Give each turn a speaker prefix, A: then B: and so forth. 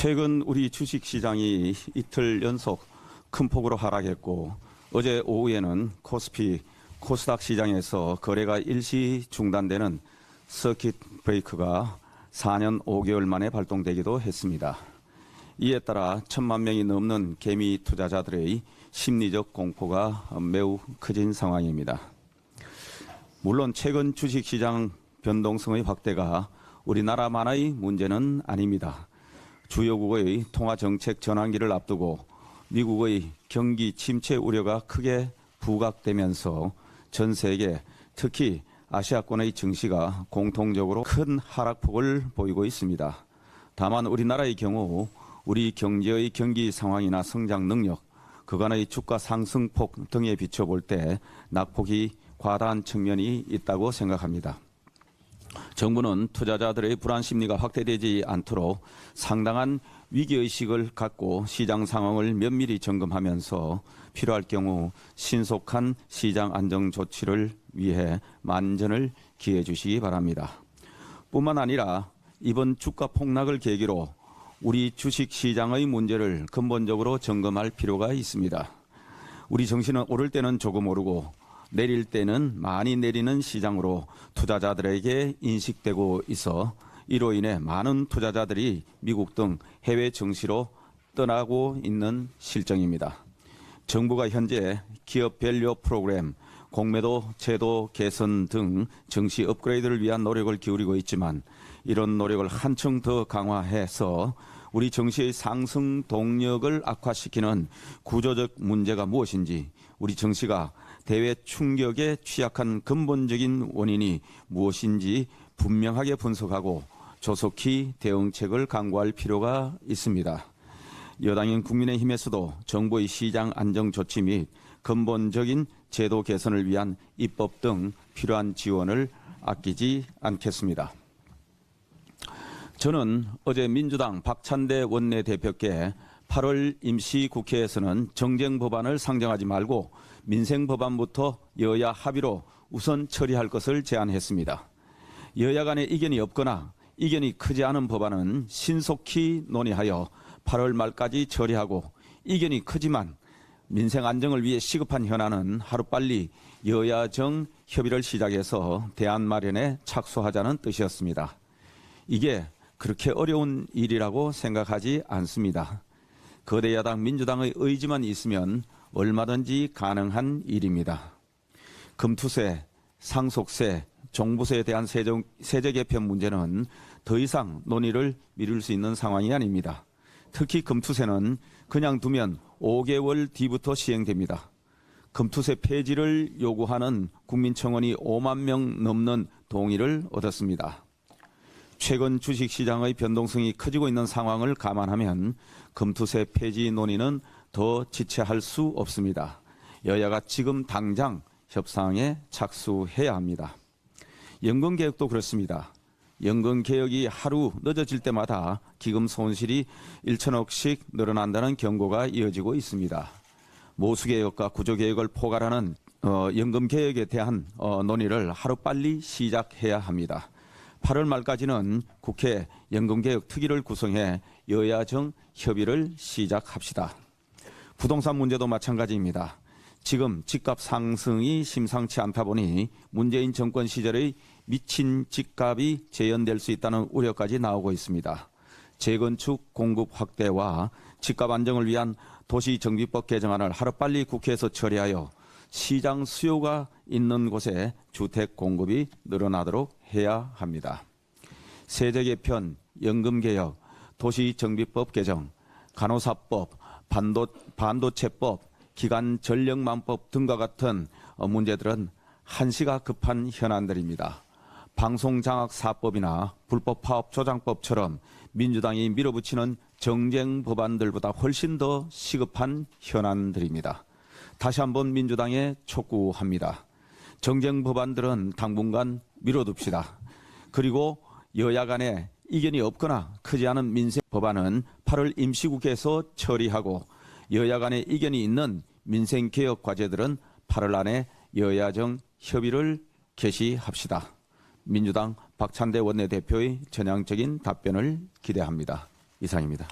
A: 최근 우리 주식시장이 이틀 연속 큰 폭으로 하락했고 어제 오후에는 코스피, 코스닥 시장에서 거래가 일시 중단되는 서킷 브레이크가 4년 5개월 만에 발동되기도 했습니다. 이에 따라 1,000만 명이 넘는 개미 투자자들의 심리적 공포가 매우 커진 상황입니다. 물론 최근 주식시장 변동성의 확대가 우리나라만의 문제는 아닙니다. 주요국의 통화정책 전환기를 앞두고 미국의 경기 침체 우려가 크게 부각되면서 전 세계, 특히 아시아권의 증시가 공통적으로 큰 하락폭을 보이고 있습니다. 다만 우리나라의 경우 우리 경제의 경기 상황이나 성장 능력, 그간의 주가 상승폭 등에 비춰볼 때 낙폭이 과다한 측면이 있다고 생각합니다. 정부는 투자자들의 불안 심리가 확대되지 않도록 상당한 위기의식을 갖고 시장 상황을 면밀히 점검하면서 필요할 경우 신속한 시장 안정 조치를 위해 만전을 기해 주시기 바랍니다. 뿐만 아니라 이번 주가 폭락을 계기로 우리 주식시장의 문제를 근본적으로 점검할 필요가 있습니다. 우리 정신은 오를 때는 조금 오르고 내릴 때는 많이 내리는 시장으로 투자자들에게 인식되고 있어 이로 인해 많은 투자자들이 미국 등 해외 증시로 떠나고 있는 실정입니다. 정부가 현재 기업 밸류 프로그램, 공매도 제도 개선 등 증시 업그레이드를 위한 노력을 기울이고 있지만 이런 노력을 한층 더 강화해서 우리 증시의 상승 동력을 악화시키는 구조적 문제가 무엇인지, 우리 증시가 대외 충격에 취약한 근본적인 원인이 무엇인지 분명하게 분석하고 조속히 대응책을 강구할 필요가 있습니다. 여당인 국민의힘에서도 정부의 시장 안정 조치 및 근본적인 제도 개선을 위한 입법 등 필요한 지원을 아끼지 않겠습니다. 저는 어제 민주당 박찬대 원내대표께 8월 임시국회에서는 정쟁 법안을 상정하지 말고 민생 법안부터 여야 합의로 우선 처리할 것을 제안했습니다. 여야 간에 이견이 없거나 이견이 크지 않은 법안은 신속히 논의하여 8월 말까지 처리하고, 이견이 크지만 민생 안정을 위해 시급한 현안은 하루빨리 여야정 협의를 시작해서 대안 마련에 착수하자는 뜻이었습니다. 이게 그렇게 어려운 일이라고 생각하지 않습니다. 거대 야당 민주당의 의지만 있으면 얼마든지 가능한 일입니다. 금투세, 상속세, 종부세에 대한 세제 개편 문제는 더 이상 논의를 미룰 수 있는 상황이 아닙니다. 특히 금투세는 그냥 두면 5개월 뒤부터 시행됩니다. 금투세 폐지를 요구하는 국민청원이 5만 명 넘는 동의를 얻었습니다. 최근 주식시장의 변동성이 커지고 있는 상황을 감안하면 금투세 폐지 논의는 더 지체할 수 없습니다. 여야가 지금 당장 협상에 착수해야 합니다. 연금개혁도 그렇습니다. 연금개혁이 하루 늦어질 때마다 기금 손실이 1천억씩 늘어난다는 경고가 이어지고 있습니다. 모수개혁과 구조개혁을 포괄하는 연금개혁에 대한 논의를 하루빨리 시작해야 합니다. 8월 말까지는 국회 연금개혁 특위를 구성해 여야정 협의를 시작합시다. 부동산 문제도 마찬가지입니다. 지금 집값 상승이 심상치 않다 보니 문재인 정권 시절의 미친 집값이 재현될 수 있다는 우려까지 나오고 있습니다. 재건축 공급 확대와 집값 안정을 위한 도시정비법 개정안을 하루빨리 국회에서 처리하여 시장 수요가 있는 곳에 주택 공급이 늘어나도록 해야 합니다. 세제 개편, 연금 개혁, 도시정비법 개정, 간호사법, 반도체법, 기간전력망법 등과 같은 문제들은 한시가 급한 현안들입니다. 방송장악사법이나 불법파업조장법처럼 민주당이 밀어붙이는 정쟁 법안들보다 훨씬 더 시급한 현안들입니다. 다시 한번 민주당에 촉구합니다. 정쟁 법안들은 당분간 미뤄둡시다. 그리고 여야 간에 이견이 없거나 크지 않은 민생 법안은 8월 임시국회에서 처리하고, 여야 간에 이견이 있는 민생개혁 과제들은 8월 안에 여야정 협의를 개시합시다. 민주당 박찬대 원내대표의 전향적인 답변을 기대합니다. 이상입니다.